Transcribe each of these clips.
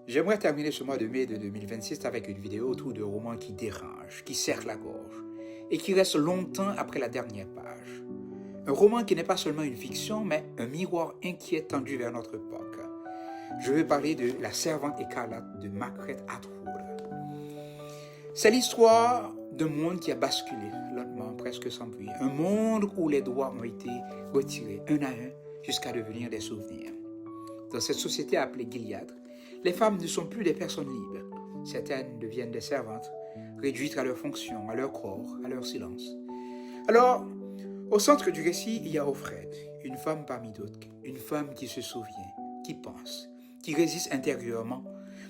J'aimerais terminer ce mois de mai de 2026 avec une vidéo autour de romans qui dérangent, qui serrent la gorge et qui restent longtemps après la dernière page. Un roman qui n'est pas seulement une fiction, mais un miroir inquiet tendu vers notre époque. Je veux parler de La Servante écarlate de Margaret Atwood. C'est l'histoire d'un monde qui a basculé, lentement, presque sans bruit. Un monde où les droits ont été retirés un à un jusqu'à devenir des souvenirs. Dans cette société appelée Gilead, les femmes ne sont plus des personnes libres. Certaines deviennent des servantes, réduites à leurs fonctions, à leur corps, à leur silence. Alors, au centre du récit, il y a Offred, une femme parmi d'autres, une femme qui se souvient, qui pense, qui résiste intérieurement,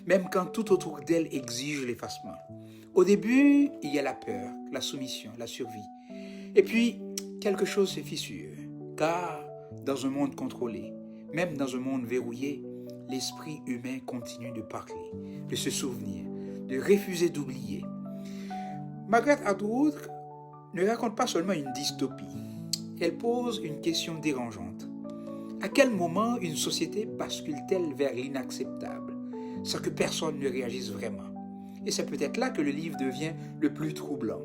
même quand tout autour d'elle exige l'effacement. Au début, il y a la peur, la soumission, la survie. Et puis, quelque chose se fissure, car dans un monde contrôlé, même dans un monde verrouillé, l'esprit humain continue de parler, de se souvenir, de refuser d'oublier. Margaret Atwood ne raconte pas seulement une dystopie, elle pose une question dérangeante. À quel moment une société bascule-t-elle vers l'inacceptable, sans que personne ne réagisse vraiment? Et c'est peut-être là que le livre devient le plus troublant.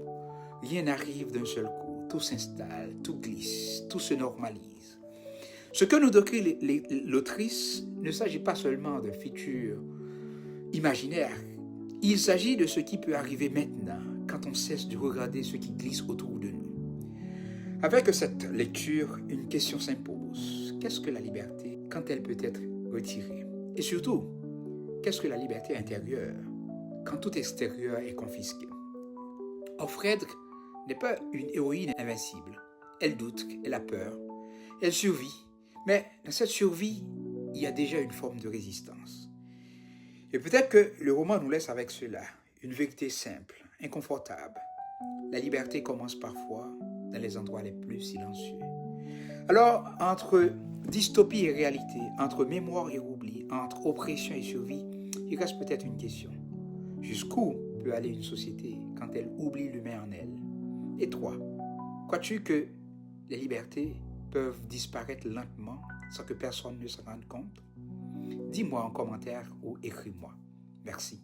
Rien n'arrive d'un seul coup, tout s'installe, tout glisse, tout se normalise. Ce que nous décrit l'autrice ne s'agit pas seulement d'un futur imaginaire. Il s'agit de ce qui peut arriver maintenant, quand on cesse de regarder ce qui glisse autour de nous. Avec cette lecture, une question s'impose. Qu'est-ce que la liberté quand elle peut être retirée? Et surtout, qu'est-ce que la liberté intérieure quand tout extérieur est confisqué? Offred n'est pas une héroïne invincible. Elle doute, elle a peur, elle survit. Mais dans cette survie, il y a déjà une forme de résistance. Et peut-être que le roman nous laisse avec cela, une vérité simple, inconfortable. La liberté commence parfois dans les endroits les plus silencieux. Alors, entre dystopie et réalité, entre mémoire et oubli, entre oppression et survie, il reste peut-être une question. Jusqu'où peut aller une société quand elle oublie l'humain en elle? Et toi, crois-tu que les libertés peuvent disparaître lentement sans que personne ne se rende compte? Dis-moi en commentaire ou écris-moi. Merci.